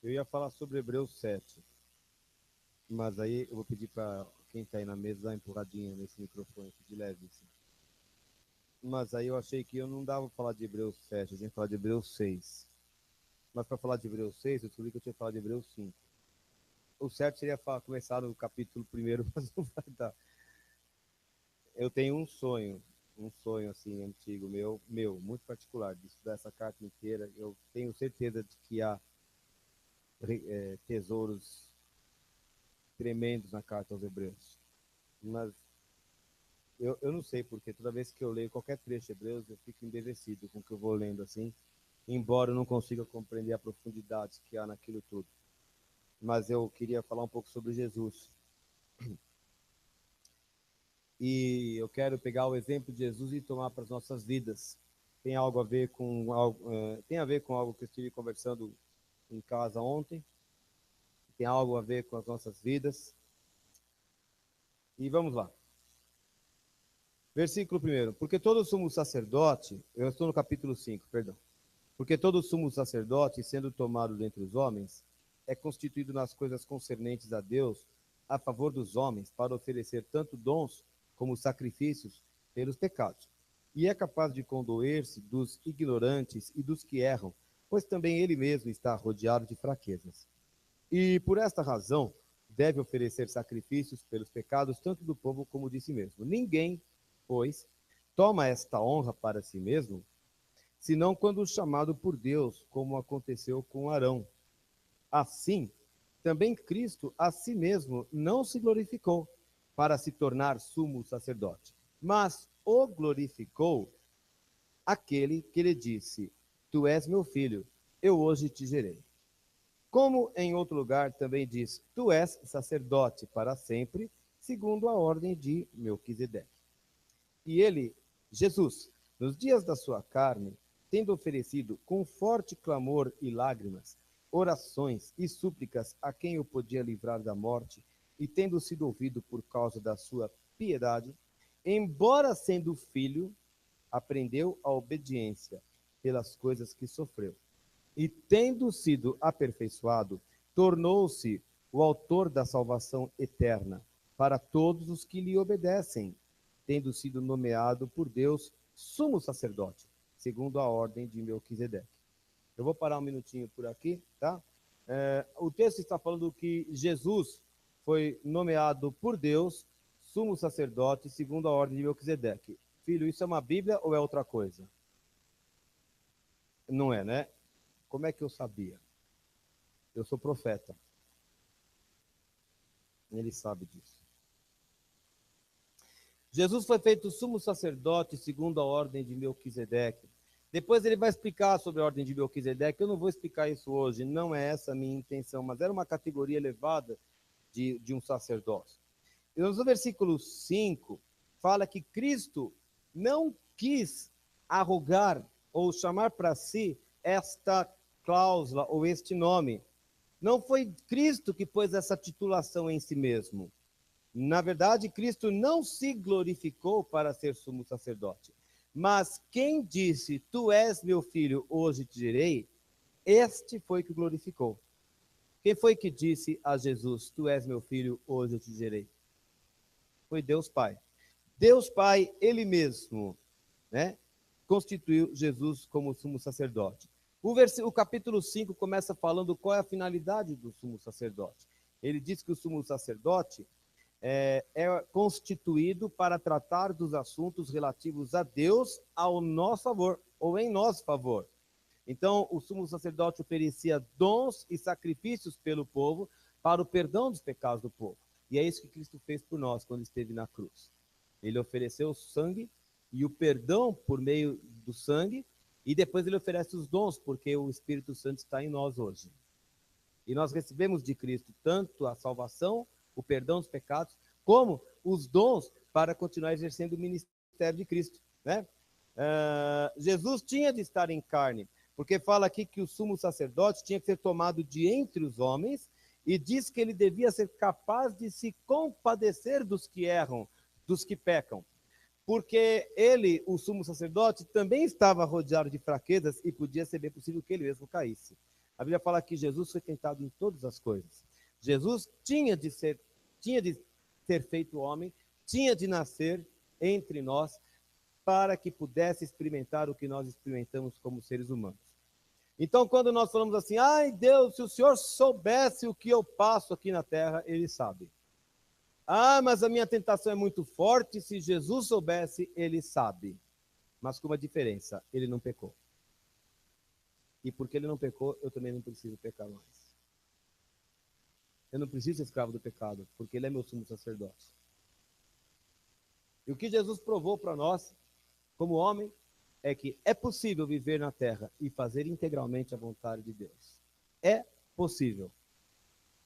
Eu ia falar sobre Hebreus 7, mas aí eu vou pedir para quem está aí na mesa dar uma empurradinha nesse microfone aqui de leve. Assim. Mas aí eu achei que eu não dava para falar de Hebreus 7, eu tinha que falar de Hebreus 6. Mas para falar de Hebreus 6, eu descobri que eu tinha que falar de Hebreus 5. O certo seria começar no capítulo 1, mas não vai dar. Eu tenho um sonho assim antigo, meu, muito particular, de estudar essa carta inteira. Eu tenho certeza de que há tesouros tremendos na carta aos Hebreus. Mas eu não sei porque toda vez que eu leio qualquer trecho de Hebreus, eu fico embevecido com o que eu vou lendo assim, embora eu não consiga compreender a profundidade que há naquilo tudo. Mas eu queria falar um pouco sobre Jesus. E eu quero pegar o exemplo de Jesus e tomar para as nossas vidas. Tem algo a ver com algo, tem a ver com algo que eu estive conversando em casa ontem. Tem algo a ver com as nossas vidas. E vamos lá. Versículo 1. Porque todo sumo sacerdote, eu estou no capítulo 5, perdão. Porque todo sumo sacerdote, sendo tomado dentre os homens, é constituído nas coisas concernentes a Deus, a favor dos homens, para oferecer tanto dons como sacrifícios pelos pecados. E é capaz de condoer-se dos ignorantes e dos que erram, pois também ele mesmo está rodeado de fraquezas. E por esta razão deve oferecer sacrifícios pelos pecados tanto do povo como de si mesmo. Ninguém, pois, toma esta honra para si mesmo, senão quando chamado por Deus, como aconteceu com Arão. Assim, também Cristo a si mesmo não se glorificou para se tornar sumo sacerdote, mas o glorificou aquele que lhe disse: Tu és meu filho, eu hoje te gerei. Como em outro lugar também diz: Tu és sacerdote para sempre, segundo a ordem de Melquisedeque. E ele, Jesus, nos dias da sua carne, tendo oferecido com forte clamor e lágrimas, orações e súplicas a quem o podia livrar da morte, e tendo sido ouvido por causa da sua piedade, embora sendo filho, aprendeu a obediência pelas coisas que sofreu. E tendo sido aperfeiçoado, tornou-se o autor da salvação eterna para todos os que lhe obedecem, tendo sido nomeado por Deus sumo sacerdote, segundo a ordem de Melquisedeque. Eu vou parar um minutinho por aqui, tá? O texto está falando que Jesus foi nomeado por Deus sumo sacerdote, segundo a ordem de Melquisedeque. Filho, isso é uma Bíblia ou é outra coisa? Não é, né? Como é que eu sabia? Eu sou profeta. Ele sabe disso. Jesus foi feito sumo sacerdote segundo a ordem de Melquisedeque. Depois ele vai explicar sobre a ordem de Melquisedeque. Eu não vou explicar isso hoje, não é essa a minha intenção, mas era uma categoria elevada de um sacerdócio. E no versículo 5, fala que Cristo não quis arrogar ou chamar para si esta cláusula ou este nome. Não foi Cristo que pôs essa titulação em si mesmo. Na verdade, Cristo não se glorificou para ser sumo sacerdote. Mas quem disse, tu és meu filho, hoje te direi, este foi que o glorificou. Quem foi que disse a Jesus, tu és meu filho, hoje eu te direi? Foi Deus Pai. Deus Pai, ele mesmo, né, constituiu Jesus como sumo sacerdote. O capítulo 5 começa falando qual é a finalidade do sumo sacerdote. Ele diz que o sumo sacerdote é constituído para tratar dos assuntos relativos a Deus ao nosso favor, ou em nosso favor. Então, o sumo sacerdote oferecia dons e sacrifícios pelo povo para o perdão dos pecados do povo. E é isso que Cristo fez por nós quando esteve na cruz. Ele ofereceu o sangue e o perdão por meio do sangue, e depois ele oferece os dons, porque o Espírito Santo está em nós hoje. E nós recebemos de Cristo tanto a salvação, o perdão dos pecados, como os dons para continuar exercendo o ministério de Cristo, né? Jesus tinha de estar em carne, porque fala aqui que o sumo sacerdote tinha que ser tomado de entre os homens, e diz que ele devia ser capaz de se compadecer dos que erram, dos que pecam. Porque ele, o sumo sacerdote, também estava rodeado de fraquezas e podia ser bem possível que ele mesmo caísse. A Bíblia fala que Jesus foi tentado em todas as coisas. Jesus tinha de ser feito homem, tinha de nascer entre nós para que pudesse experimentar o que nós experimentamos como seres humanos. Então, quando nós falamos assim, ai Deus, se o Senhor soubesse o que eu passo aqui na terra, Ele sabe. Ah, mas a minha tentação é muito forte, se Jesus soubesse, Ele sabe. Mas com uma diferença, Ele não pecou. E porque Ele não pecou, eu também não preciso pecar mais. Eu não preciso ser escravo do pecado, porque Ele é meu sumo sacerdote. E o que Jesus provou para nós, como homem, é que é possível viver na terra e fazer integralmente a vontade de Deus. É possível.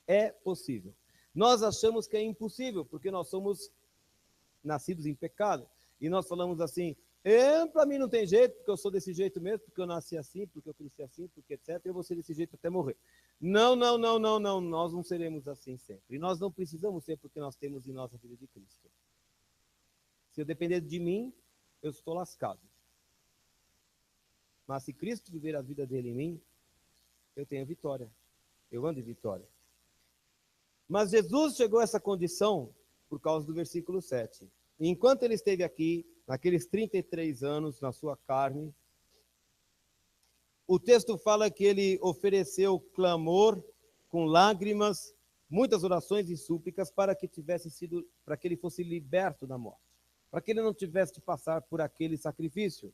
É possível. Nós achamos que é impossível, porque nós somos nascidos em pecado. E nós falamos assim, para mim não tem jeito, porque eu sou desse jeito mesmo, porque eu nasci assim, porque eu cresci assim, porque etc. Eu vou ser desse jeito até morrer. Não, não, não, não, não. Nós não seremos assim sempre. E nós não precisamos ser, porque nós temos em nossa vida de Cristo. Se eu depender de mim, eu estou lascado. Mas se Cristo viver a vida dele em mim, eu tenho vitória. Eu ando em vitória. Mas Jesus chegou a essa condição por causa do versículo 7. E enquanto ele esteve aqui, naqueles 33 anos, na sua carne, o texto fala que ele ofereceu clamor com lágrimas, muitas orações e súplicas para que ele fosse liberto da morte, para que ele não tivesse de passar por aquele sacrifício.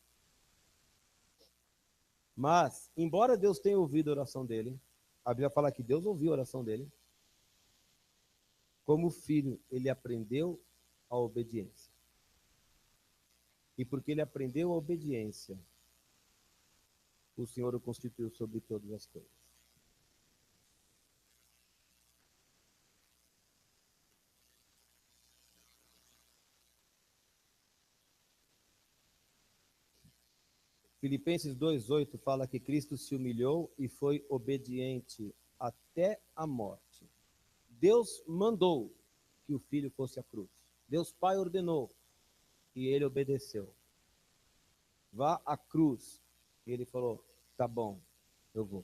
Mas, embora Deus tenha ouvido a oração dele, a Bíblia fala que Deus ouviu a oração dele, como filho, ele aprendeu a obediência. E porque ele aprendeu a obediência, o Senhor o constituiu sobre todas as coisas. Filipenses 2,8 fala que Cristo se humilhou e foi obediente até a morte. Deus mandou que o Filho fosse à cruz. Deus Pai ordenou e ele obedeceu. Vá à cruz. E ele falou, tá bom, eu vou.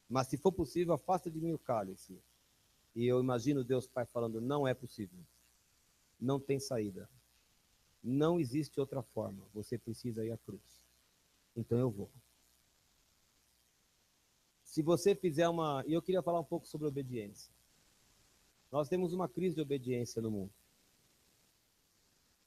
Mas se for possível, afasta de mim o cálice. E eu imagino Deus Pai falando, não é possível. Não tem saída. Não existe outra forma. Você precisa ir à cruz. Então eu vou. Se você fizer uma... E eu queria falar um pouco sobre obediência. Nós temos uma crise de obediência no mundo.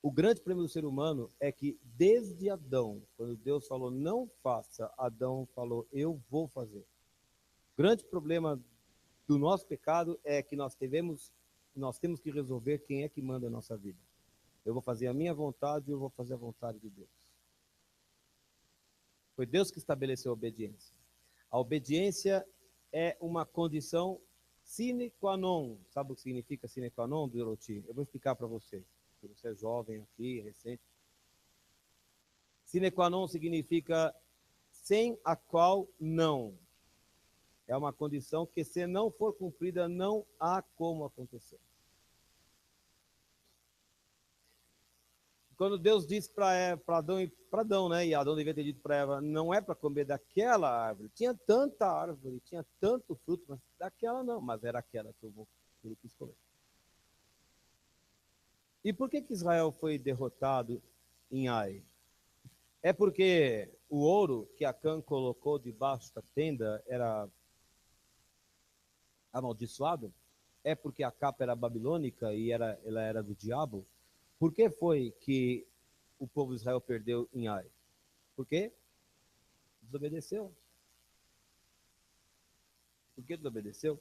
O grande problema do ser humano é que desde Adão, quando Deus falou não faça, Adão falou eu vou fazer. O grande problema do nosso pecado é que nós temos que resolver quem é que manda a nossa vida. Eu vou fazer a minha vontade ou eu vou fazer a vontade de Deus. Foi Deus que estabeleceu a obediência. A obediência é uma condição sine qua non. Sabe o que significa sine qua non, Doroti? Eu vou explicar para vocês. Você é jovem aqui, recente. Sine qua non significa sem a qual não. É uma condição que, se não for cumprida, não há como acontecer. Quando Deus disse para Adão, né? E Adão devia ter dito para Eva, não é para comer daquela árvore. Tinha tanta árvore, tinha tanto fruto, mas daquela não. Mas era aquela que ele quis comer. E por que Israel foi derrotado em Ai? É porque o ouro que Acã colocou debaixo da tenda era amaldiçoado? É porque a capa era babilônica e ela era do diabo? Por que foi que o povo de Israel perdeu em Ai? Por quê? Desobedeceu. Por que desobedeceu?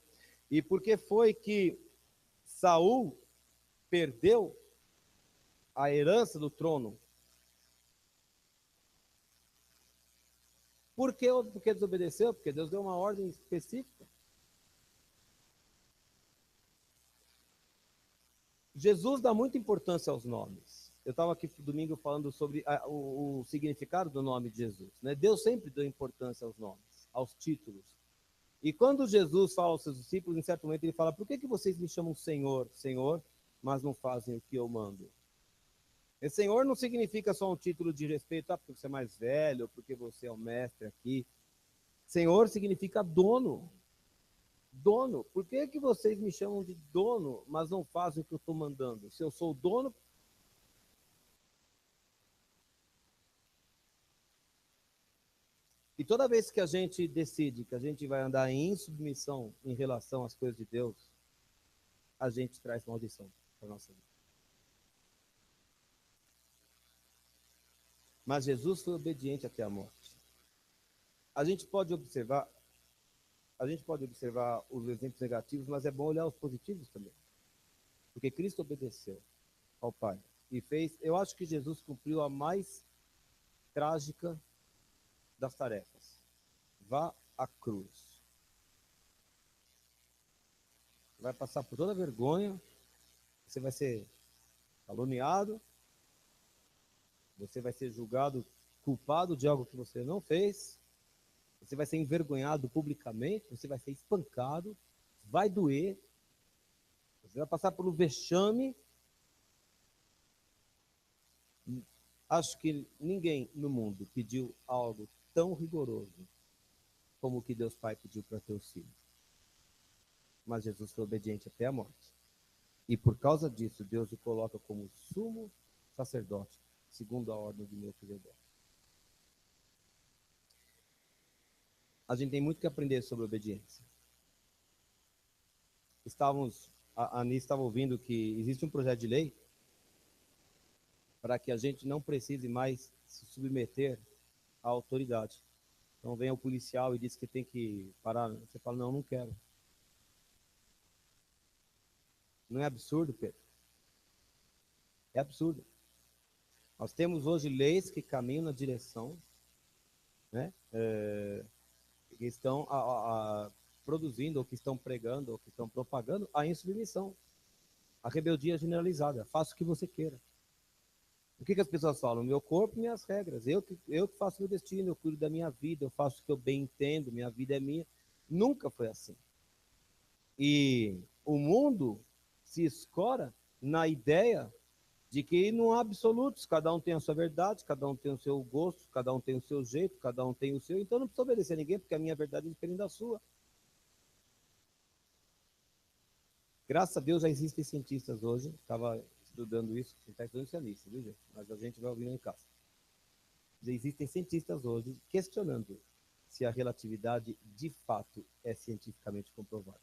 E por que foi que Saul perdeu a herança do trono? Porque desobedeceu? Porque Deus deu uma ordem específica. Jesus dá muita importância aos nomes. Eu estava aqui domingo falando sobre o significado do nome de Jesus. Né? Deus sempre deu importância aos nomes, aos títulos. E quando Jesus fala aos seus discípulos, em certo momento ele fala, por que vocês me chamam Senhor, Senhor, mas não fazem o que eu mando? E Senhor não significa só um título de respeito, porque você é mais velho, ou porque você é o mestre aqui. Senhor significa dono. Dono. Por que que vocês me chamam de dono, mas não fazem o que eu estou mandando? Se eu sou o dono. E toda vez que a gente decide que a gente vai andar em insubmissão em relação às coisas de Deus, a gente traz maldição para a nossa vida. Mas Jesus foi obediente até a morte. A gente pode observar, a gente pode observar os exemplos negativos, mas é bom olhar os positivos também. Porque Cristo obedeceu ao Pai e fez, eu acho que Jesus cumpriu a mais trágica das tarefas. Vá à cruz. Vai passar por toda a vergonha, você vai ser caluniado, você vai ser julgado culpado de algo que você não fez, você vai ser envergonhado publicamente, você vai ser espancado, vai doer, você vai passar por um vexame. Acho que ninguém no mundo pediu algo tão rigoroso como o que Deus Pai pediu para teus filhos. Mas Jesus foi obediente até a morte. E por causa disso, Deus o coloca como sumo sacerdote, segundo a ordem de Melquisedeque. A gente tem muito que aprender sobre obediência. A Anis estava ouvindo que existe um projeto de lei para que a gente não precise mais se submeter à autoridade. Então vem o policial e diz que tem que parar. Você fala, não, não quero. Não é absurdo, Pedro? É absurdo. Nós temos hoje leis que caminham na direção, né, que estão produzindo, ou que estão pregando, ou que estão propagando a insubmissão, a rebeldia generalizada. Faça o que você queira. O que as pessoas falam? Meu corpo, minhas regras. Eu que faço meu destino, eu cuido da minha vida, eu faço o que eu bem entendo, minha vida é minha. Nunca foi assim. E o mundo se escora na ideia de que não há absolutos, cada um tem a sua verdade, cada um tem o seu gosto, cada um tem o seu jeito, cada um tem o seu, então não precisa obedecer a ninguém, porque a minha verdade é diferente da sua. Graças a Deus já existem cientistas hoje, estava estudando isso, quem está estudando isso é nisso, viu, gente? Mas a gente vai ouvindo em casa. Já existem cientistas hoje questionando se a relatividade de fato é cientificamente comprovada.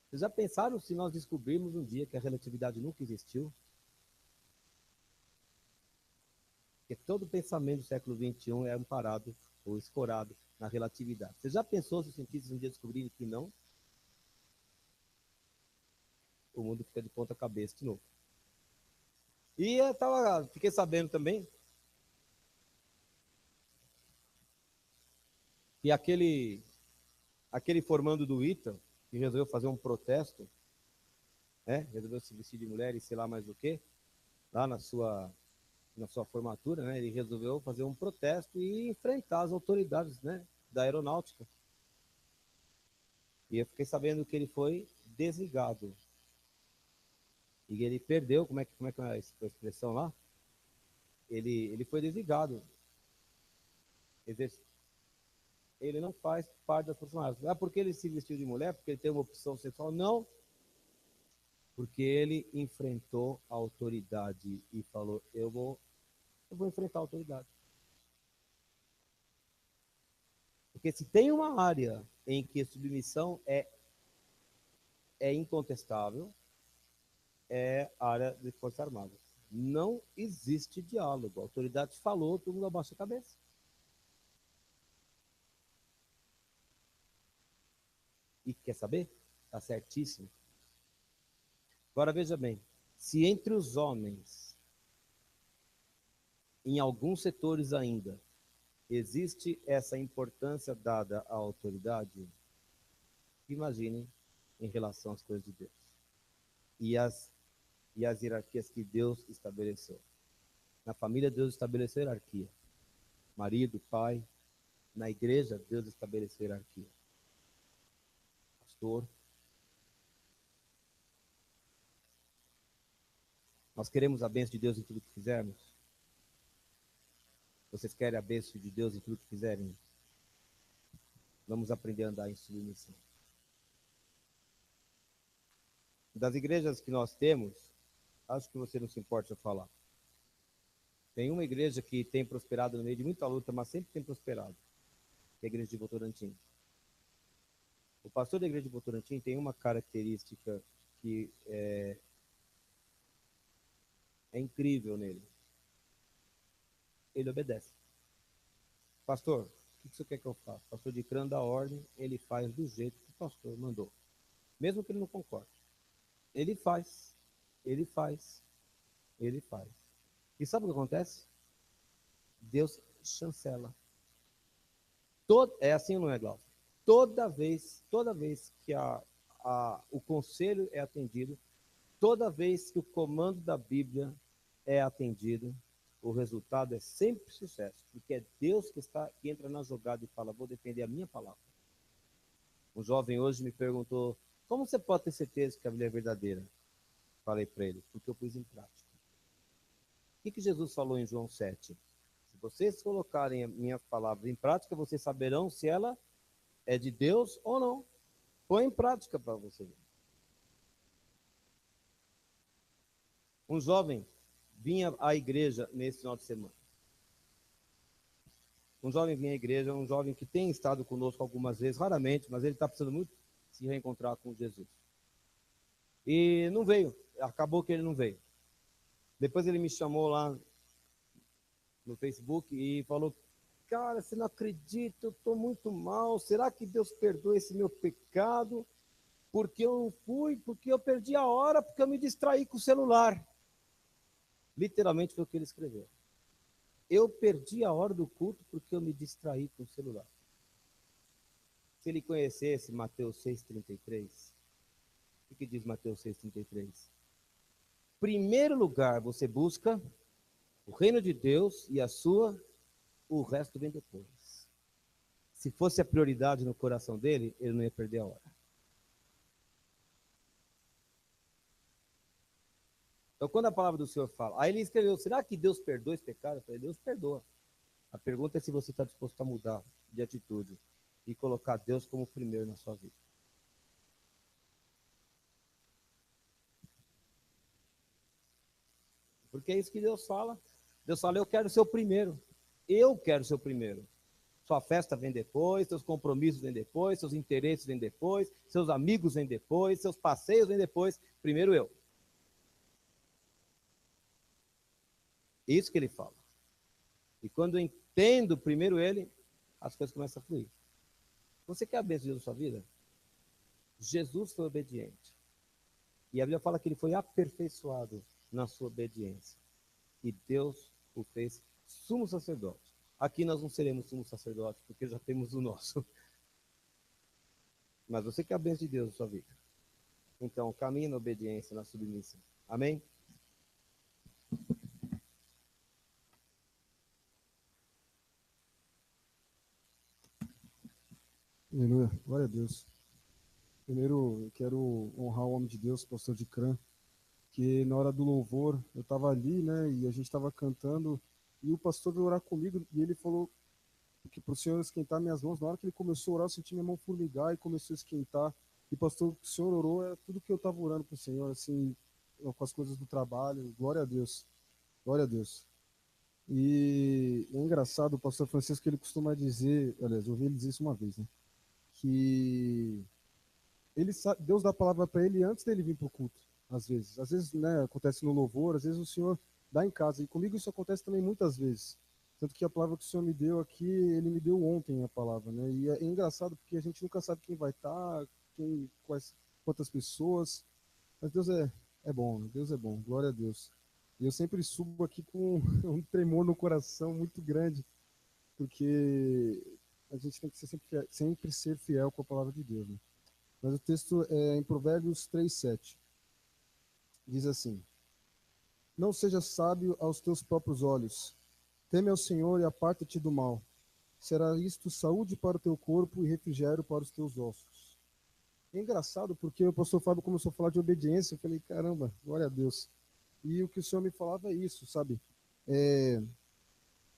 Vocês já pensaram se nós descobrirmos um dia que a relatividade nunca existiu? Porque todo pensamento do século XXI é amparado ou escorado na relatividade. Você já pensou se os cientistas um dia descobrirem que não? O mundo fica de ponta cabeça de novo. E fiquei sabendo também que aquele formando do ITA, que resolveu fazer um protesto, né? Resolveu se vestir de mulher e sei lá mais o quê, lá na sua formatura, né? Ele resolveu fazer um protesto e enfrentar as autoridades, né, da aeronáutica. E eu fiquei sabendo que ele foi desligado. E ele perdeu, como é que é a expressão lá? Ele foi desligado. Ele não faz parte das Forças Armadas. Ah, porque ele se vestiu de mulher? Porque ele tem uma opção sexual? Não. Porque ele enfrentou a autoridade e falou, eu vou enfrentar a autoridade. Porque se tem uma área em que a submissão é incontestável, é a área de Forças Armadas. Não existe diálogo. A autoridade falou, todo mundo abaixa a cabeça. E quer saber? Está certíssimo. Agora veja bem, se entre os homens, em alguns setores ainda, existe essa importância dada à autoridade, imaginem em relação às coisas de Deus e as hierarquias que Deus estabeleceu. Na família, Deus estabeleceu hierarquia. Marido, pai. Na igreja, Deus estabeleceu hierarquia. Pastor. Nós queremos a bênção de Deus em tudo que fizermos? Vocês querem a bênção de Deus em tudo que fizerem? Vamos aprender a andar em submissão. Das igrejas que nós temos, acho que você não se importa de falar. Tem uma igreja que tem prosperado no meio de muita luta, mas sempre tem prosperado, que é a igreja de Votorantim. O pastor da igreja de Votorantim tem uma característica que é incrível nele. Ele obedece. Pastor, o que você quer que eu faça? Pastor de crã da ordem, ele faz do jeito que o pastor mandou. Mesmo que ele não concorde. Ele faz. Ele faz. Ele faz. E sabe o que acontece? Deus chancela. É assim ou não é, Glaucio? Toda vez que o conselho é atendido, toda vez que o comando da Bíblia é atendido, o resultado é sempre sucesso, porque é Deus que entra na jogada e fala, vou defender a minha palavra. Um jovem hoje me perguntou, como você pode ter certeza que a Bíblia é verdadeira? Falei para ele, porque eu pus em prática. O que Jesus falou em João 7? Se vocês colocarem as minhas palavras em prática, vocês saberão se ela é de Deus ou não. Põe em prática para você ver. Um jovem vinha à igreja nesse final de semana. Um jovem vinha à igreja, um jovem que tem estado conosco algumas vezes, raramente, mas ele está precisando muito se reencontrar com Jesus. E não veio, acabou que ele não veio. Depois ele me chamou lá no Facebook e falou, cara, você não acredita, eu estou muito mal, será que Deus perdoa esse meu pecado? Porque eu não fui, porque eu perdi a hora, porque eu me distraí com o celular. Literalmente foi o que ele escreveu. Eu perdi a hora do culto porque eu me distraí com o celular. Se ele conhecesse Mateus 6,33, o que diz Mateus 6,33? Primeiro lugar, você busca o reino de Deus e o resto vem depois. Se fosse a prioridade no coração dele, ele não ia perder a hora. Então, quando a palavra do Senhor fala, aí ele escreveu, será que Deus perdoa esse pecado? Eu falei, Deus perdoa. A pergunta é se você está disposto a mudar de atitude e colocar Deus como primeiro na sua vida. Porque é isso que Deus fala. Deus fala, eu quero ser o primeiro. Eu quero ser o primeiro. Sua festa vem depois, seus compromissos vêm depois, seus interesses vêm depois, seus amigos vêm depois, seus passeios vêm depois. Primeiro eu. Isso que ele fala. E quando eu entendo primeiro ele, as coisas começam a fluir. Você quer a bênção de Deus na sua vida? Jesus foi obediente. E a Bíblia fala que ele foi aperfeiçoado na sua obediência. E Deus o fez sumo sacerdote. Aqui nós não seremos sumo sacerdote, porque já temos o nosso. Mas você quer a bênção de Deus na sua vida. Então, caminhe na obediência, na submissão. Amém? Aleluia, glória a Deus. Primeiro, eu quero honrar o homem de Deus, pastor de Crã, que na hora do louvor, eu estava ali, né, e a gente estava cantando, e o pastor veio orar comigo, e ele falou que para o Senhor esquentar minhas mãos. Na hora que ele começou a orar, eu senti minha mão formigar e começou a esquentar. E pastor, o Senhor orou, é tudo que eu estava orando para o Senhor, assim, com as coisas do trabalho. Glória a Deus, glória a Deus. E é engraçado, o pastor Francisco, ele costuma dizer, aliás, eu ouvi ele dizer isso uma vez, né, que Deus dá a palavra para ele antes dele vir para o culto, às vezes. Às vezes, né, acontece no louvor, às vezes o Senhor dá em casa. E comigo isso acontece também muitas vezes. Tanto que a palavra que o Senhor me deu aqui, ele me deu ontem a palavra, né? E é engraçado porque a gente nunca sabe quem vai estar, quantas pessoas. Mas Deus é bom, né? Deus é bom, glória a Deus. E eu sempre subo aqui com um tremor no coração muito grande, porque a gente tem que sempre ser fiel com a palavra de Deus, né? Mas o texto é em Provérbios 3:7. Diz assim: Não sejas sábio aos teus próprios olhos. Teme ao Senhor e aparta-te do mal. Será isto saúde para o teu corpo e refrigério para os teus ossos. É engraçado porque o pastor Fábio começou a falar de obediência. Eu falei, caramba, glória a Deus. E o que o Senhor me falava é isso, sabe?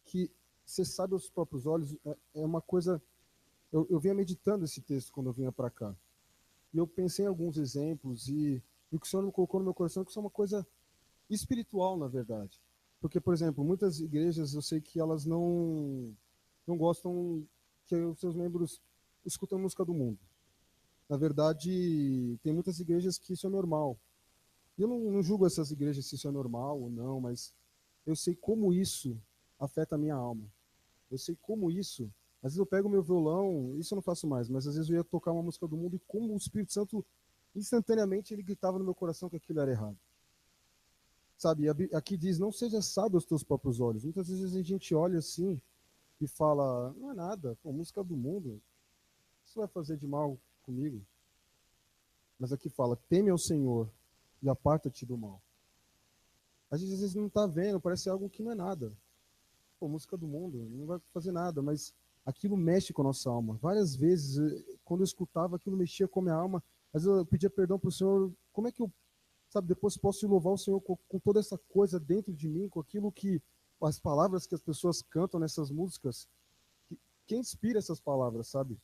Que ser sábio aos próprios olhos é uma coisa. Eu vinha meditando esse texto quando eu vinha para cá. E eu pensei em alguns exemplos e o que o Senhor me colocou no meu coração é que isso é uma coisa espiritual, na verdade. Porque, por exemplo, muitas igrejas eu sei que elas não gostam que os seus membros escutem música do mundo. Na verdade, tem muitas igrejas que isso é normal. E eu não julgo essas igrejas se isso é normal ou não, mas eu sei como isso afeta a minha alma. Eu sei como isso. Às vezes eu pego meu violão, isso eu não faço mais, mas às vezes eu ia tocar uma música do mundo e como o Espírito Santo, instantaneamente, ele gritava no meu coração que aquilo era errado. Sabe, aqui diz, não seja sábio aos teus próprios olhos. Muitas vezes a gente olha assim e fala, não é nada, pô, música do mundo, isso vai fazer de mal comigo. Mas aqui fala, teme ao Senhor e aparta-te do mal. A gente às vezes não está vendo, parece algo que não é nada. Pô, música do mundo, não vai fazer nada, mas aquilo mexe com a nossa alma. Várias vezes, quando eu escutava, aquilo mexia com a minha alma. Às vezes eu pedia perdão para o Senhor, como é que eu, sabe, depois posso louvar o Senhor com toda essa coisa dentro de mim, com aquilo que, as palavras que as pessoas cantam nessas músicas, quem inspira essas palavras, sabe?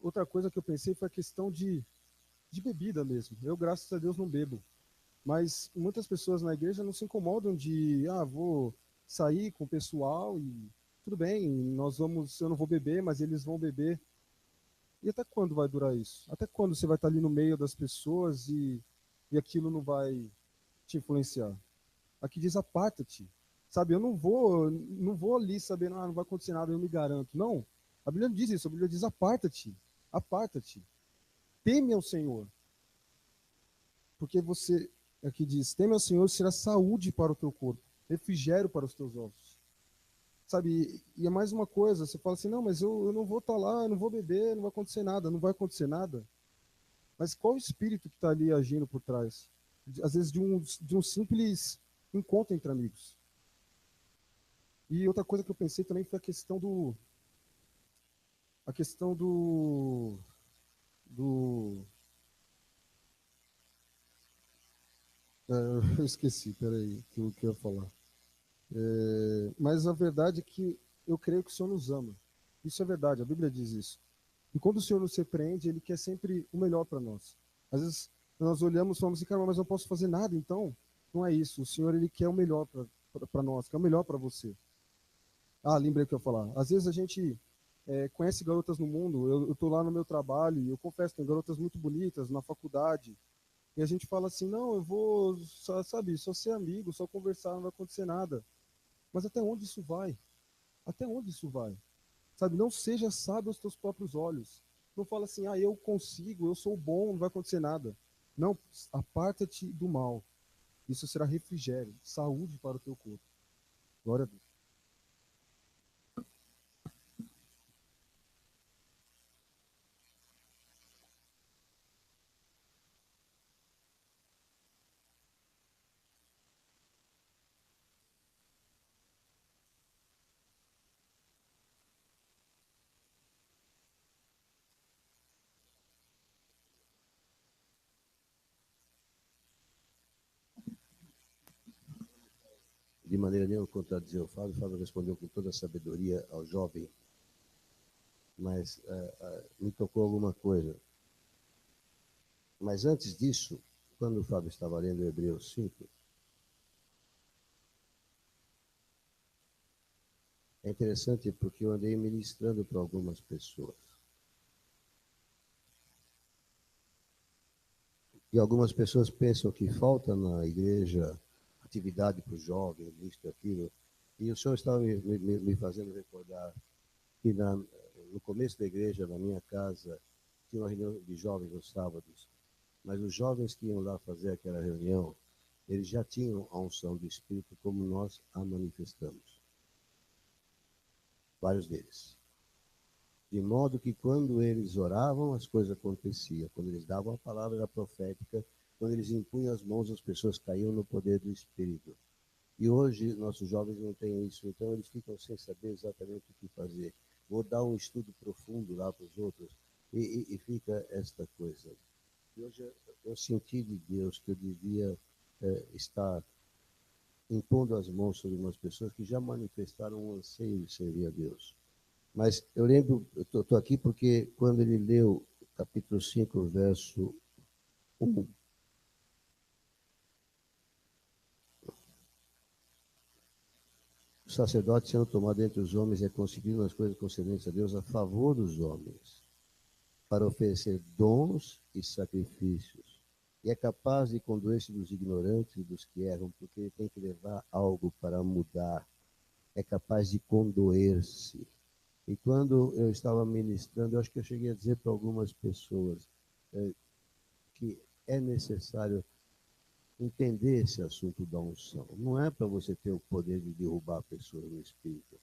Outra coisa que eu pensei foi a questão de bebida mesmo. Eu, graças a Deus, não bebo. Mas muitas pessoas na igreja não se incomodam de, vou sair com o pessoal e tudo bem, eu não vou beber, mas eles vão beber. E até quando vai durar isso? Até quando você vai estar ali no meio das pessoas e aquilo não vai te influenciar? Aqui diz aparta-te. Sabe, eu não vou ali sabendo, não vai acontecer nada, eu me garanto. Não. A Bíblia não diz isso, a Bíblia diz aparta-te. Aparta-te. Teme ao Senhor. Porque você, aqui diz, teme ao Senhor, será saúde para o teu corpo, refrigério para os teus ossos. Sabe, e é mais uma coisa, você fala assim, não, mas eu não vou estar lá, eu não vou beber, não vai acontecer nada, não vai acontecer nada. Mas qual o espírito que está ali agindo por trás? Às vezes de um simples encontro entre amigos. E outra coisa que eu pensei também foi a questão do eu esqueci, peraí, o que eu ia falar. Mas a verdade é que eu creio que o Senhor nos ama. Isso é verdade, a Bíblia diz isso. E quando o Senhor nos repreende, Ele quer sempre o melhor para nós. Às vezes nós olhamos e falamos assim, cara, mas eu não posso fazer nada, então não é isso. O Senhor, Ele quer o melhor para nós, quer o melhor para você. Lembrei o que eu ia falar. Às vezes a gente conhece garotas no mundo, eu estou lá no meu trabalho, e eu confesso, tem garotas muito bonitas na faculdade, e a gente fala assim, não, eu vou, só ser amigo, só conversar, não vai acontecer nada. Mas até onde isso vai? Até onde isso vai? Sabe, não seja sábio aos teus próprios olhos. Não fala assim, eu consigo, eu sou bom, não vai acontecer nada. Não, aparta-te do mal. Isso será refrigério, saúde para o teu corpo. Glória a Deus. De maneira nenhuma contradizer o Fábio. O Fábio respondeu com toda a sabedoria ao jovem, mas me tocou alguma coisa. Mas antes disso, quando o Fábio estava lendo Hebreus 5, é interessante porque eu andei ministrando para algumas pessoas. E algumas pessoas pensam que falta na igreja atividade para os jovens, isto e aquilo. E o senhor estava me fazendo recordar que no começo da igreja, na minha casa, tinha uma reunião de jovens nos sábados. Mas os jovens que iam lá fazer aquela reunião, eles já tinham a unção do Espírito como nós a manifestamos. Vários deles. De modo que quando eles oravam, as coisas aconteciam. Quando eles davam a palavra profética, quando eles impunham as mãos, as pessoas caíam no poder do Espírito. E hoje, nossos jovens não têm isso, então eles ficam sem saber exatamente o que fazer. Vou dar um estudo profundo lá para os outros, e fica esta coisa. E hoje eu senti de Deus que eu devia estar impondo as mãos sobre umas pessoas que já manifestaram um anseio de servir a Deus. Mas eu lembro, eu estou aqui porque quando ele leu capítulo 5, verso 1, o sacerdote sendo tomado entre os homens é conseguindo as coisas concedentes a Deus a favor dos homens, para oferecer dons e sacrifícios. E é capaz de condoer-se dos ignorantes e dos que erram, porque ele tem que levar algo para mudar. É capaz de condoer-se. E quando eu estava ministrando, eu acho que eu cheguei a dizer para algumas pessoas que é necessário entender esse assunto da unção. Não é para você ter o poder de derrubar pessoas no espírito.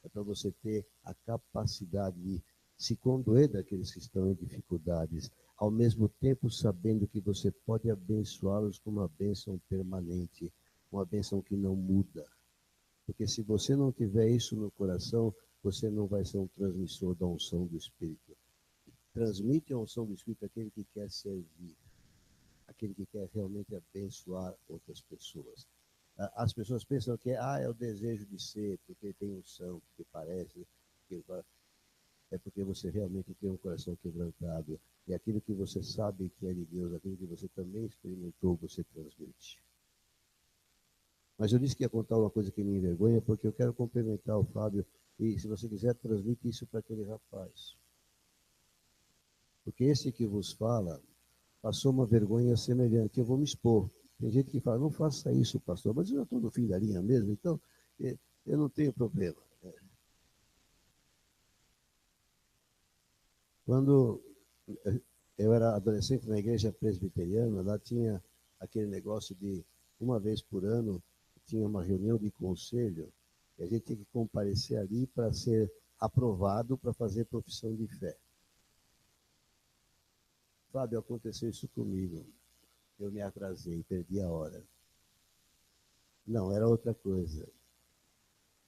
É para você ter a capacidade de se condoer daqueles que estão em dificuldades, ao mesmo tempo sabendo que você pode abençoá-los com uma bênção permanente, uma bênção que não muda. Porque se você não tiver isso no coração, você não vai ser um transmissor da unção do Espírito. Transmite a unção do Espírito àquele que quer servir, aquele que quer realmente abençoar outras pessoas. As pessoas pensam que é o desejo de ser, porque tem unção, porque parece, é porque você realmente tem um coração quebrantado. E aquilo que você sabe que é de Deus, aquilo que você também experimentou, você transmite. Mas eu disse que ia contar uma coisa que me envergonha, porque eu quero complementar o Fábio, e se você quiser, transmite isso para aquele rapaz. Porque esse que vos fala passou uma vergonha semelhante. Eu vou me expor. Tem gente que fala, não faça isso, pastor, mas eu já estou no fim da linha mesmo, então eu não tenho problema. Quando eu era adolescente na igreja presbiteriana, lá tinha aquele negócio de, uma vez por ano, tinha uma reunião de conselho, e a gente tinha que comparecer ali para ser aprovado para fazer profissão de fé. Fábio, aconteceu isso comigo. Eu me atrasei, perdi a hora. Não, era outra coisa.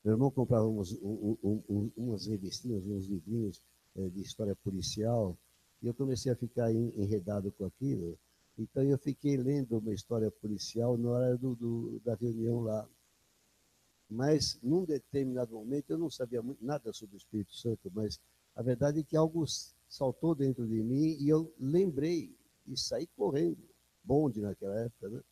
Meu irmão comprava umas revistinhas, uns livrinhos de história policial, e eu comecei a ficar enredado com aquilo. Então eu fiquei lendo uma história policial na hora da reunião lá. Mas num determinado momento eu não sabia nada sobre o Espírito Santo, mas a verdade é que algo saltou dentro de mim e eu lembrei e saí correndo. Bonde naquela época, né?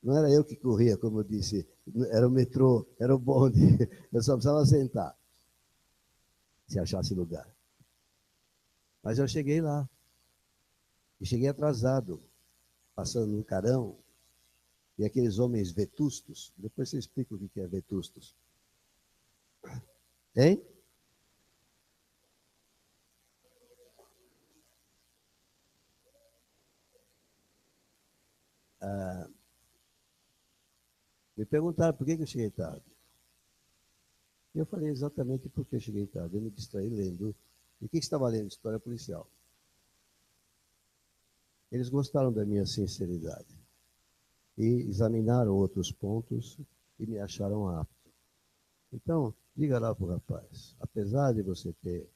Não era eu que corria, como eu disse, era o metrô, era o bonde. Eu só precisava sentar, se achasse lugar. Mas eu cheguei lá, e cheguei atrasado, passando no carão, e aqueles homens vetustos, depois você explica o que é vetustos. Hein? Me perguntaram por que eu cheguei tarde. E eu falei exatamente por que eu cheguei tarde. Eu me distraí lendo. E o que estava lendo? História policial. Eles gostaram da minha sinceridade. E examinaram outros pontos e me acharam apto. Então, diga lá para o rapaz, apesar de você ter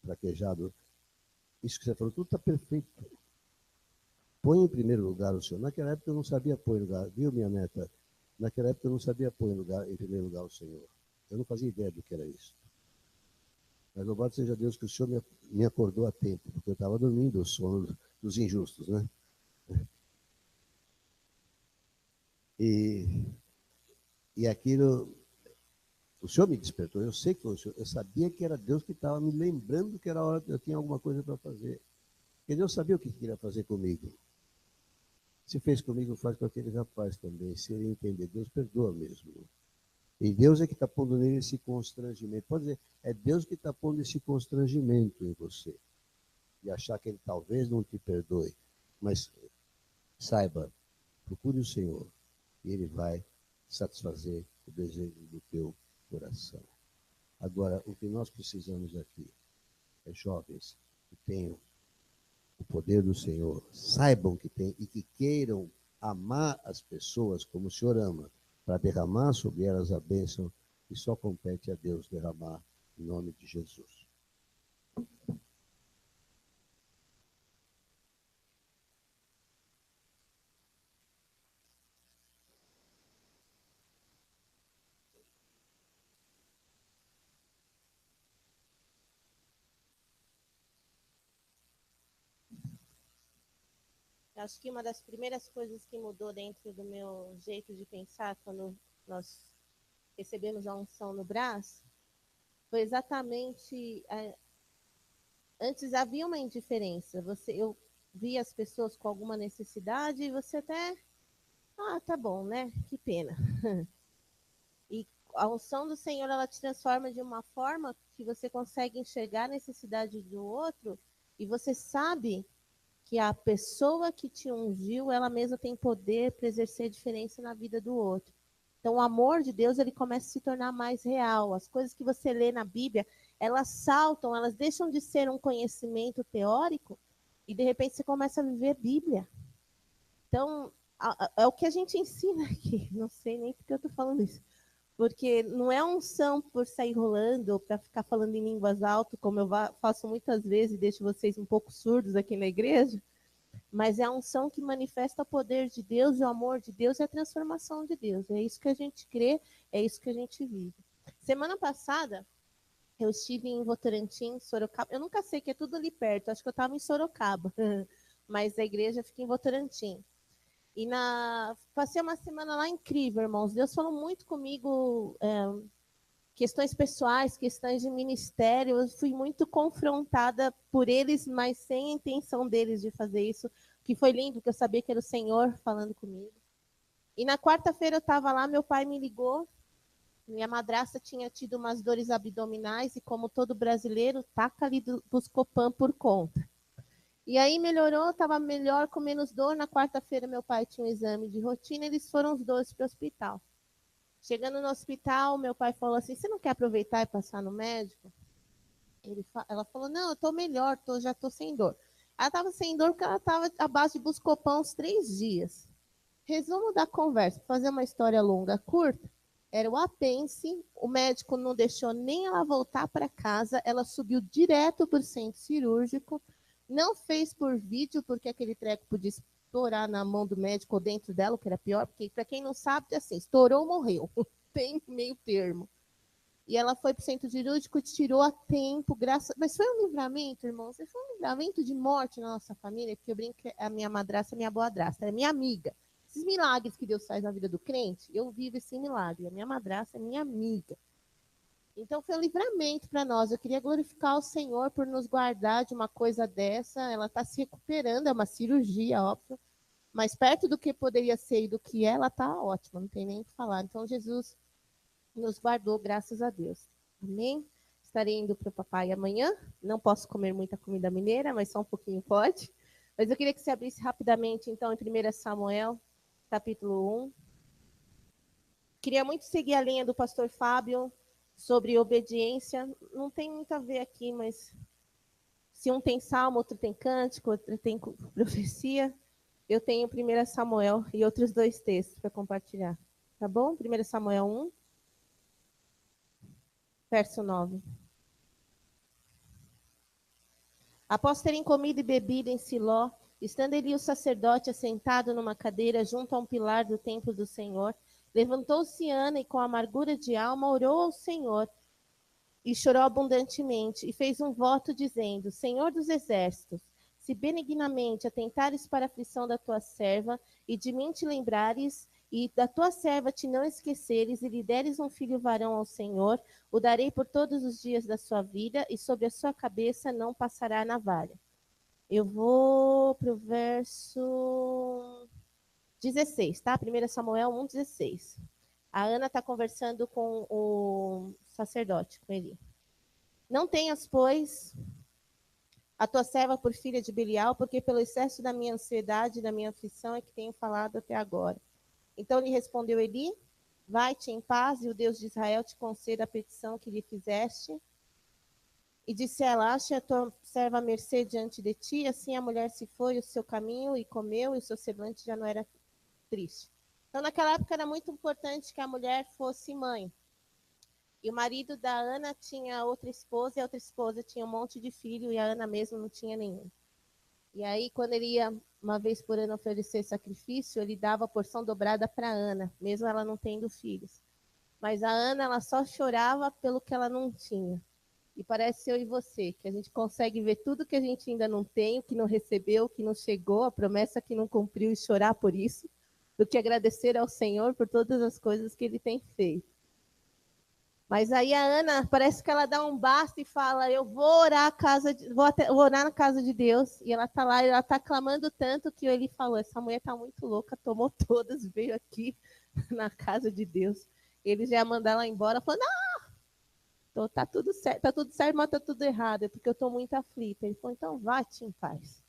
fraquejado, isso que você falou, tudo está perfeito. Põe em primeiro lugar o Senhor. Naquela época eu não sabia pôr em lugar, viu, minha neta? Naquela época eu não sabia pôr em primeiro lugar o Senhor. Eu não fazia ideia do que era isso. Mas louvado seja Deus que o Senhor me acordou a tempo, porque eu estava dormindo o sono dos injustos, né? E aquilo, o Senhor me despertou, eu sei que foi o Senhor, eu sabia que era Deus que estava me lembrando que era hora que eu tinha alguma coisa para fazer. Porque Deus sabia o que queria fazer comigo. Se fez comigo, faz com aquele rapaz também. Se ele entender, Deus perdoa mesmo. E Deus é que está pondo nele esse constrangimento. Pode dizer, é Deus que está pondo esse constrangimento em você. E achar que ele talvez não te perdoe. Mas saiba, procure o Senhor. E ele vai satisfazer o desejo do teu coração. Agora, o que nós precisamos aqui é jovens que tenham o poder do Senhor, saibam que tem e que queiram amar as pessoas como o Senhor ama, para derramar sobre elas a bênção que só compete a Deus derramar em nome de Jesus. Acho que uma das primeiras coisas que mudou dentro do meu jeito de pensar quando nós recebemos a unção no braço foi exatamente antes havia uma indiferença. Eu via as pessoas com alguma necessidade e você até tá bom, né? Que pena. E a unção do Senhor, ela te transforma de uma forma que você consegue enxergar a necessidade do outro e você sabe que a pessoa que te ungiu, ela mesma tem poder para exercer diferença na vida do outro. Então, o amor de Deus, ele começa a se tornar mais real. As coisas que você lê na Bíblia, elas saltam, elas deixam de ser um conhecimento teórico e, de repente, você começa a viver Bíblia. Então, é o que a gente ensina aqui. Não sei nem porque eu estou falando isso. Porque não é unção por sair rolando ou para ficar falando em línguas altas, como eu faço muitas vezes e deixo vocês um pouco surdos aqui na igreja, mas é a unção que manifesta o poder de Deus, o amor de Deus e a transformação de Deus. É isso que a gente crê, é isso que a gente vive. Semana passada, eu estive em Votorantim, Sorocaba. Eu nunca sei, que é tudo ali perto. Acho que eu estava em Sorocaba, mas a igreja fica em Votorantim. E passei uma semana lá incrível, irmãos. Deus falou muito comigo, questões pessoais, questões de ministério. Eu fui muito confrontada por eles, mas sem a intenção deles de fazer isso, que foi lindo, porque eu sabia que era o Senhor falando comigo. E na quarta-feira eu estava lá, meu pai me ligou. Minha madrasta tinha tido umas dores abdominais e, como todo brasileiro, taca ali do Buscopan por conta. E aí melhorou, estava melhor, com menos dor. Na quarta-feira, meu pai tinha um exame de rotina, eles foram os dois para o hospital. Chegando no hospital, meu pai falou assim, você não quer aproveitar e passar no médico? Ela falou, não, eu estou melhor, já estou sem dor. Ela estava sem dor porque ela estava à base de Buscopan uns 3 dias. Resumo da conversa, para fazer uma história longa, curta, era o apêndice, o médico não deixou nem ela voltar para casa, ela subiu direto para o centro cirúrgico, não fez por vídeo, porque aquele treco podia estourar na mão do médico ou dentro dela, o que era pior, porque, para quem não sabe, assim, estourou, morreu. Tem meio termo. E ela foi para o centro cirúrgico, tirou a tempo, mas foi um livramento, irmãos, foi um livramento de morte na nossa família, porque eu brinco que a minha madrasta é minha boadrasta, é minha amiga. Esses milagres que Deus faz na vida do crente, eu vivo esse milagre. A minha madrasta é minha amiga. Então, foi um livramento para nós. Eu queria glorificar o Senhor por nos guardar de uma coisa dessa. Ela está se recuperando, é uma cirurgia, óbvio. Mas perto do que poderia ser e do que ela está ótima, não tem nem o que falar. Então, Jesus nos guardou, graças a Deus. Amém? Estarei indo para o papai amanhã. Não posso comer muita comida mineira, mas só um pouquinho pode. Mas eu queria que você abrisse rapidamente, então, em 1 Samuel, capítulo 1. Queria muito seguir a linha do pastor Fábio sobre obediência. Não tem muito a ver aqui, mas se um tem salmo, outro tem cântico, outro tem profecia, eu tenho 1 Samuel e outros 2 textos para compartilhar. Tá bom? 1 Samuel 1, verso 9. Após terem comido e bebido em Siló, estando ali o sacerdote assentado numa cadeira junto a um pilar do templo do Senhor, levantou-se Ana e, com amargura de alma, orou ao Senhor e chorou abundantemente, e fez um voto dizendo: Senhor dos exércitos, se benignamente atentares para a aflição da tua serva, e de mim te lembrares, e da tua serva te não esqueceres, e lhe deres um filho varão ao Senhor, o darei por todos os dias da sua vida, e sobre a sua cabeça não passará a navalha. Eu vou para o verso 16, tá? 1 Samuel 1,16. A Ana está conversando com o sacerdote, com ele. Não tenhas, pois, a tua serva por filha de Belial, porque pelo excesso da minha ansiedade e da minha aflição é que tenho falado até agora. Então lhe respondeu Eli: vai-te em paz, e o Deus de Israel te conceda a petição que lhe fizeste. E disse ela: ache a tua serva à mercê diante de ti. Assim a mulher se foi o seu caminho e comeu, e o seu semblante já não era triste. Então, naquela época era muito importante que a mulher fosse mãe. E o marido da Ana tinha outra esposa, e a outra esposa tinha um monte de filho, e a Ana mesmo não tinha nenhum. E aí, quando ele ia uma vez por ano oferecer sacrifício, ele dava a porção dobrada para Ana, mesmo ela não tendo filhos. Mas a Ana, ela só chorava pelo que ela não tinha. E parece eu e você, que a gente consegue ver tudo que a gente ainda não tem, o que não recebeu, o que não chegou, a promessa que não cumpriu e chorar por isso, do que agradecer ao Senhor por todas as coisas que Ele tem feito. Mas aí a Ana, parece que ela dá um basta e fala, eu vou orar, vou orar na casa de Deus. E ela está lá, ela está clamando tanto que ele falou, essa mulher está muito louca, tomou todas, veio aqui na casa de Deus. Ele já ia mandar ela embora, falou, não, tá tudo certo, mas tá tudo errado, é porque eu estou muito aflita. Ele falou, então vai-te em paz.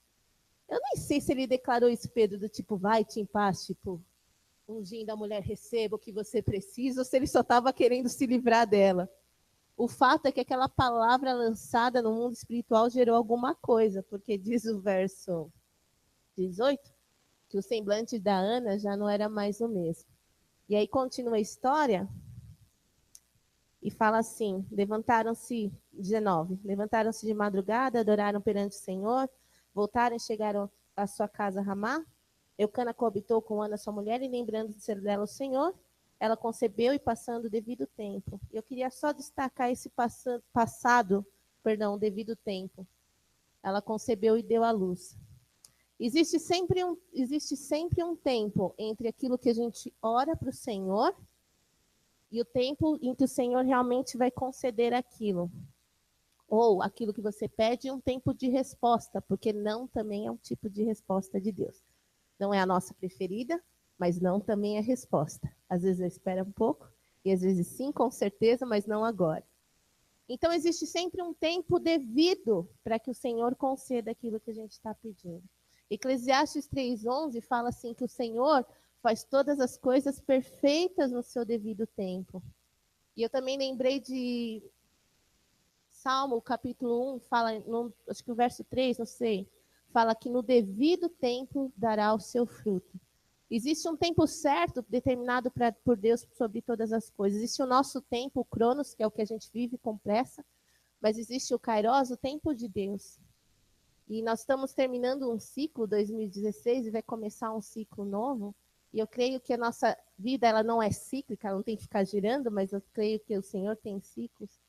Eu nem sei se ele declarou isso, Pedro, do tipo, vai-te em paz, tipo, ungindo a mulher, receba o que você precisa, ou se ele só estava querendo se livrar dela. O fato é que aquela palavra lançada no mundo espiritual gerou alguma coisa, porque diz o verso 18, que o semblante da Ana já não era mais o mesmo. E aí continua a história e fala assim, levantaram-se de madrugada, adoraram perante o Senhor, voltaram e chegaram à sua casa Ramá. Eucana coabitou com Ana, sua mulher, e lembrando de ser dela o Senhor, ela concebeu e passando o devido tempo. Eu queria só destacar esse devido tempo. Ela concebeu e deu à luz. Existe sempre um tempo entre aquilo que a gente ora para o Senhor e o tempo em que o Senhor realmente vai conceder aquilo. Ou aquilo que você pede, um tempo de resposta, porque não também é um tipo de resposta de Deus. Não é a nossa preferida, mas não também é resposta. Às vezes eu espero um pouco, e às vezes sim, com certeza, mas não agora. Então, existe sempre um tempo devido para que o Senhor conceda aquilo que a gente está pedindo. Eclesiastes 3:11 fala assim que o Senhor faz todas as coisas perfeitas no seu devido tempo. E eu também lembrei de Salmo, capítulo 1, fala, acho que o verso 3, não sei, fala que no devido tempo dará o seu fruto. Existe um tempo certo determinado por Deus sobre todas as coisas. Existe o nosso tempo, o Cronos, que é o que a gente vive com pressa, mas existe o Kairos, o tempo de Deus. E nós estamos terminando um ciclo, 2016, e vai começar um ciclo novo. E eu creio que a nossa vida ela não é cíclica, ela não tem que ficar girando, mas eu creio que o Senhor tem ciclos.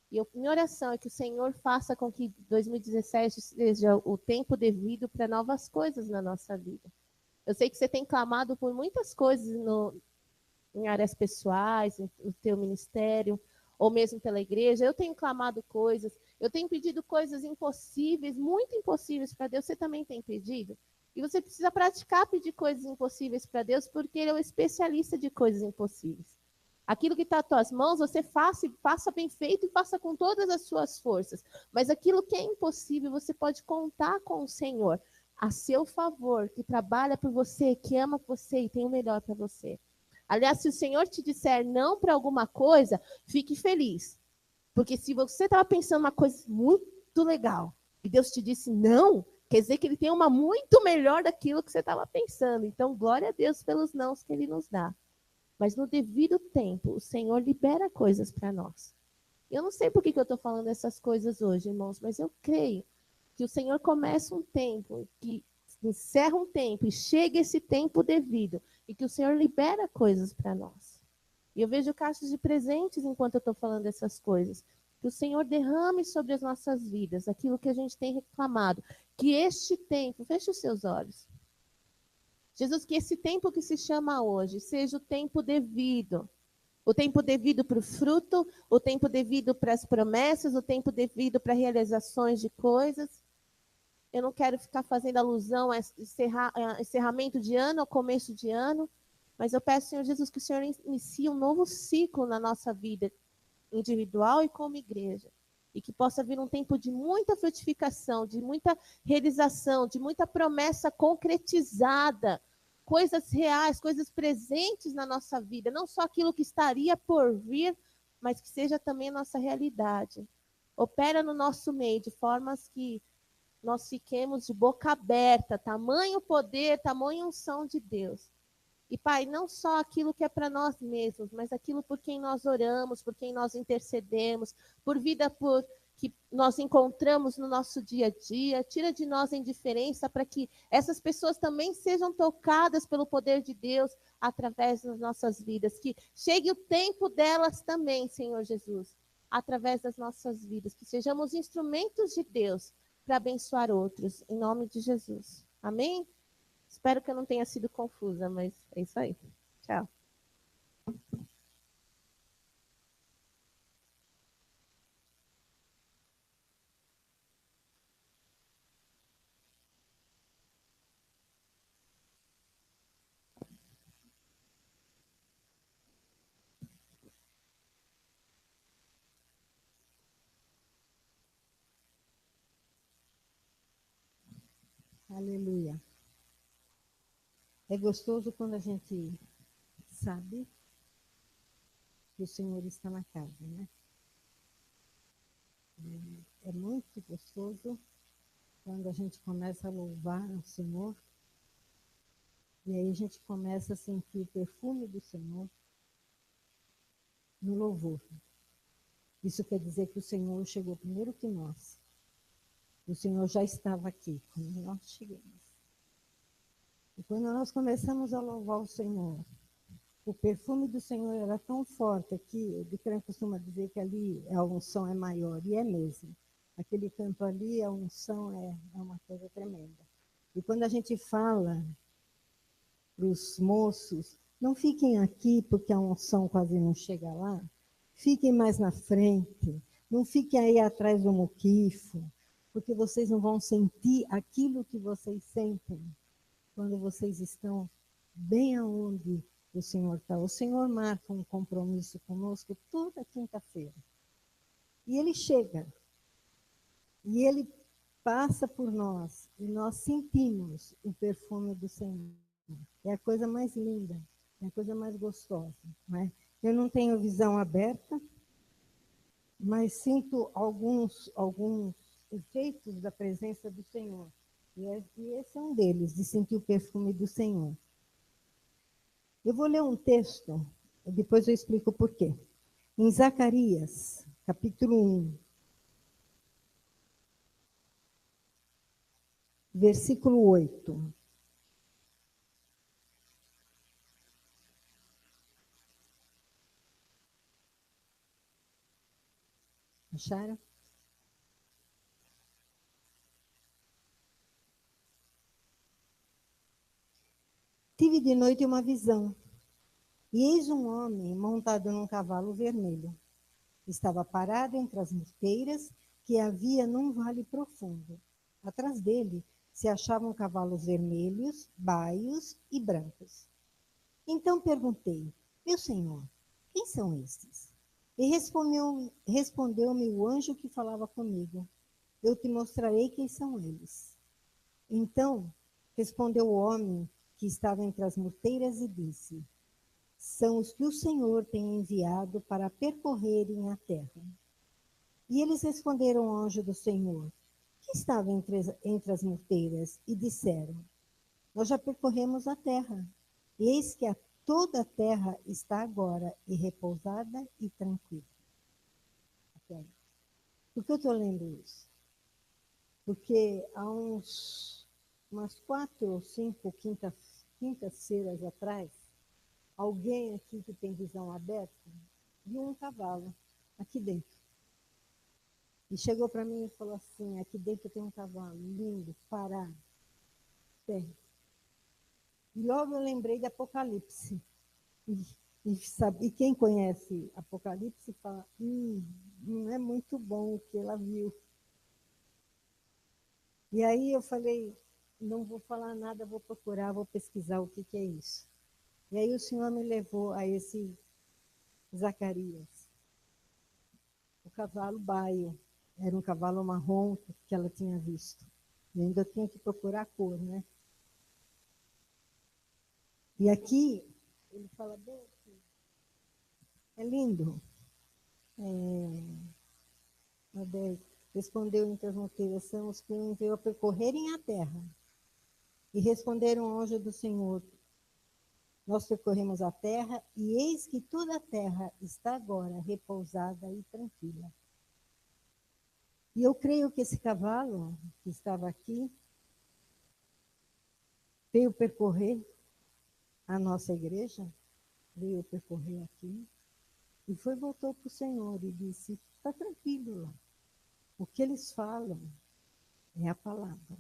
E minha oração é que o Senhor faça com que 2017 seja o tempo devido para novas coisas na nossa vida. Eu sei que você tem clamado por muitas coisas em áreas pessoais, no teu ministério, ou mesmo pela igreja. Eu tenho clamado coisas, eu tenho pedido coisas impossíveis, muito impossíveis para Deus. Você também tem pedido? E você precisa praticar pedir coisas impossíveis para Deus, porque Ele é o especialista de coisas impossíveis. Aquilo que está às tuas mãos, você faça bem feito e faça com todas as suas forças. Mas aquilo que é impossível, você pode contar com o Senhor a seu favor, que trabalha por você, que ama você e tem o melhor para você. Aliás, se o Senhor te disser não para alguma coisa, fique feliz. Porque se você estava pensando uma coisa muito legal e Deus te disse não, quer dizer que Ele tem uma muito melhor daquilo que você estava pensando. Então, glória a Deus pelos nãos que Ele nos dá. Mas no devido tempo, o Senhor libera coisas para nós. Eu não sei por que eu estou falando essas coisas hoje, irmãos, mas eu creio que o Senhor começa um tempo, que encerra um tempo e chega esse tempo devido, e que o Senhor libera coisas para nós. E eu vejo caixas de presentes enquanto eu estou falando essas coisas. Que o Senhor derrame sobre as nossas vidas aquilo que a gente tem reclamado. Que este tempo, feche os seus olhos. Jesus, que esse tempo que se chama hoje seja o tempo devido. O tempo devido para o fruto, o tempo devido para as promessas, o tempo devido para realizações de coisas. Eu não quero ficar fazendo alusão a encerramento de ano, ao começo de ano, mas eu peço, Senhor Jesus, que o Senhor inicie um novo ciclo na nossa vida individual e como igreja. E que possa vir um tempo de muita frutificação, de muita realização, de muita promessa concretizada, coisas reais, coisas presentes na nossa vida, não só aquilo que estaria por vir, mas que seja também a nossa realidade. Opera no nosso meio de formas que nós fiquemos de boca aberta, tamanho poder, tamanho unção de Deus. E, Pai, não só aquilo que é para nós mesmos, mas aquilo por quem nós oramos, por quem nós intercedemos, por vida que nós encontramos no nosso dia a dia. Tira de nós a indiferença para que essas pessoas também sejam tocadas pelo poder de Deus através das nossas vidas. Que chegue o tempo delas também, Senhor Jesus, através das nossas vidas, que sejamos instrumentos de Deus para abençoar outros, em nome de Jesus. Amém? Espero que eu não tenha sido confusa, mas é isso aí. Tchau. Aleluia. É gostoso quando a gente sabe que o Senhor está na casa, né? É muito gostoso quando a gente começa a louvar o Senhor e aí a gente começa a sentir o perfume do Senhor no louvor. Isso quer dizer que o Senhor chegou primeiro que nós. O Senhor já estava aqui quando nós chegamos. E quando nós começamos a louvar o Senhor, o perfume do Senhor era tão forte que o Bicrã costuma dizer que ali a unção é maior, e é mesmo. Aquele canto ali, a unção é uma coisa tremenda. E quando a gente fala para os moços, não fiquem aqui porque a unção quase não chega lá, fiquem mais na frente, não fiquem aí atrás do muquifo, porque vocês não vão sentir aquilo que vocês sentem quando vocês estão bem aonde o Senhor está. O Senhor marca um compromisso conosco toda quinta-feira. E Ele chega. E Ele passa por nós. E nós sentimos o perfume do Senhor. É a coisa mais linda. É a coisa mais gostosa. Não é? Eu não tenho visão aberta, mas sinto alguns efeitos da presença do Senhor. E esse é um deles, de sentir o perfume do Senhor. Eu vou ler um texto, depois eu explico por quê. Em Zacarias, capítulo 1, versículo 8. Acharam? Tive de noite uma visão, e eis um homem montado num cavalo vermelho. Estava parado entre as mosteiras que havia num vale profundo. Atrás dele se achavam cavalos vermelhos, baios e brancos. Então perguntei, meu senhor, quem são estes? E respondeu-me o anjo que falava comigo, eu te mostrarei quem são eles. Então respondeu o homem que estava entre as mosteiras e disse, são os que o Senhor tem enviado para percorrerem a terra. E eles responderam ao anjo do Senhor, que estava entre as mosteiras, e disseram, nós já percorremos a terra, e eis que toda a terra está agora e repousada e tranquila. Por que eu estou lendo isso? Porque há umas 4 ou 5 quintas-feiras atrás, alguém aqui que tem visão aberta viu um cavalo aqui dentro. E chegou para mim e falou assim, aqui dentro tem um cavalo lindo, parado, pé. E logo eu lembrei de Apocalipse. E quem conhece Apocalipse fala, não é muito bom o que ela viu. E aí eu falei, não vou falar nada, vou procurar, vou pesquisar o que é isso. E aí o Senhor me levou a esse Zacarias. O cavalo baio, era um cavalo marrom que ela tinha visto. E ainda tinha que procurar a cor, né? E aqui, ele fala bem aqui. É lindo. Respondeu entre as mosteiras, são os que enviou a percorrerem a terra. E responderam ao anjo do Senhor, nós percorremos a terra, e eis que toda a terra está agora repousada e tranquila. E eu creio que esse cavalo que estava aqui veio percorrer a nossa igreja, veio percorrer aqui. E voltou para o Senhor e disse, está tranquilo lá. O que eles falam é a palavra.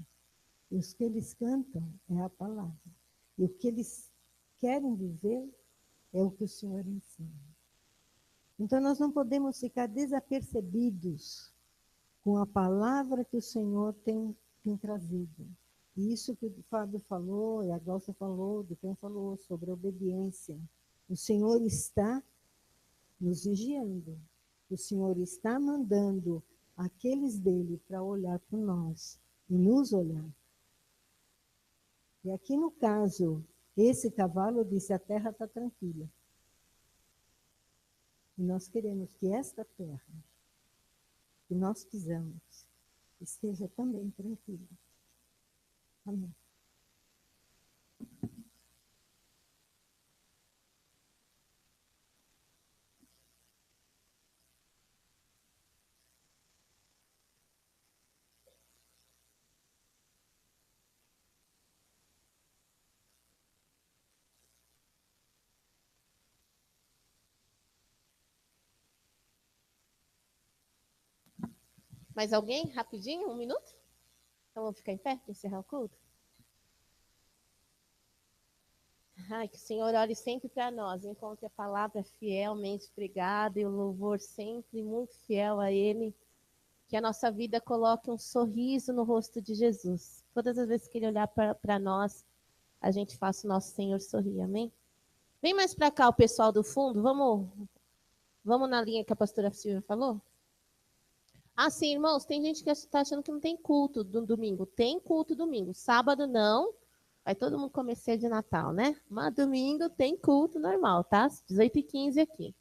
E os que eles cantam é a palavra. E o que eles querem viver é o que o Senhor ensina. Então, nós não podemos ficar desapercebidos com a palavra que o Senhor tem trazido. E isso que o Fábio falou, e a Glaucia falou, o Ducan falou, sobre a obediência. O Senhor está nos vigiando. O Senhor está mandando aqueles dele para olhar por nós e nos olhar. E aqui no caso, esse cavalo disse, a terra está tranquila. E nós queremos que esta terra, que nós pisamos, esteja também tranquila. Amém. Mais alguém? Rapidinho, 1 minuto? Então vamos ficar em pé para encerrar o culto? Ai, que o Senhor olhe sempre para nós, encontre a palavra fielmente pregada e o louvor sempre muito fiel a Ele. Que a nossa vida coloque um sorriso no rosto de Jesus. Todas as vezes que Ele olhar para nós, a gente faça o nosso Senhor sorrir, amém? Vem mais para cá o pessoal do fundo, vamos na linha que a pastora Silvia falou? Ah, sim, irmãos, tem gente que está achando que não tem culto no domingo. Tem culto domingo. Sábado não. Vai todo mundo comer ceia de Natal, né? Mas domingo tem culto normal, tá? 18h15 aqui.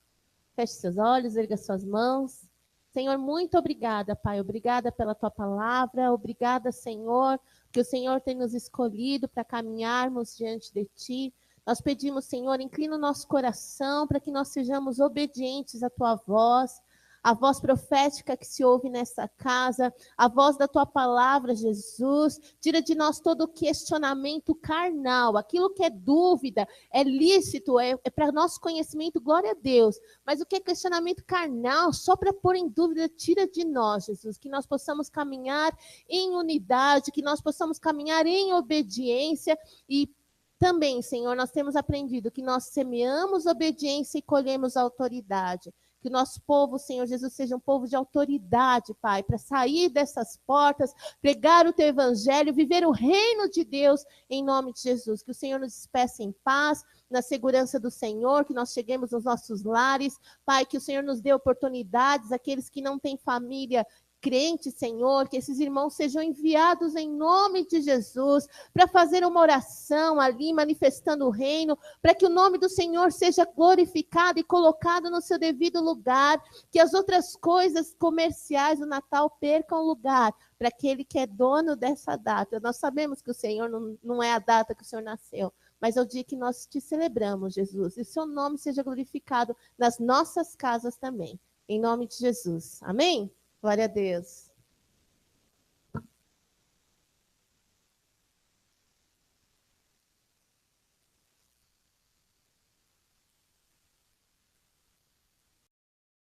Feche seus olhos, erga suas mãos. Senhor, muito obrigada, Pai. Obrigada pela tua palavra. Obrigada, Senhor, que o Senhor tem nos escolhido para caminharmos diante de ti. Nós pedimos, Senhor, inclina o nosso coração para que nós sejamos obedientes à tua voz. A voz profética que se ouve nessa casa, a voz da tua palavra, Jesus, tira de nós todo o questionamento carnal, aquilo que é dúvida, é lícito, é para nosso conhecimento, glória a Deus, mas o que é questionamento carnal, só para pôr em dúvida, tira de nós, Jesus, que nós possamos caminhar em unidade, que nós possamos caminhar em obediência e também, Senhor, nós temos aprendido que nós semeamos obediência e colhemos autoridade. Que o nosso povo, Senhor Jesus, seja um povo de autoridade, Pai, para sair dessas portas, pregar o teu evangelho, viver o reino de Deus em nome de Jesus. Que o Senhor nos despeça em paz, na segurança do Senhor, que nós cheguemos nos nossos lares. Pai, que o Senhor nos dê oportunidades, aqueles que não têm família crente, Senhor, que esses irmãos sejam enviados em nome de Jesus para fazer uma oração ali, manifestando o reino, para que o nome do Senhor seja glorificado e colocado no seu devido lugar, que as outras coisas comerciais do Natal percam lugar para aquele que é dono dessa data. Nós sabemos que o Senhor não é a data que o Senhor nasceu, mas é o dia que nós te celebramos, Jesus, e o seu nome seja glorificado nas nossas casas também, em nome de Jesus. Amém? Glória a Deus.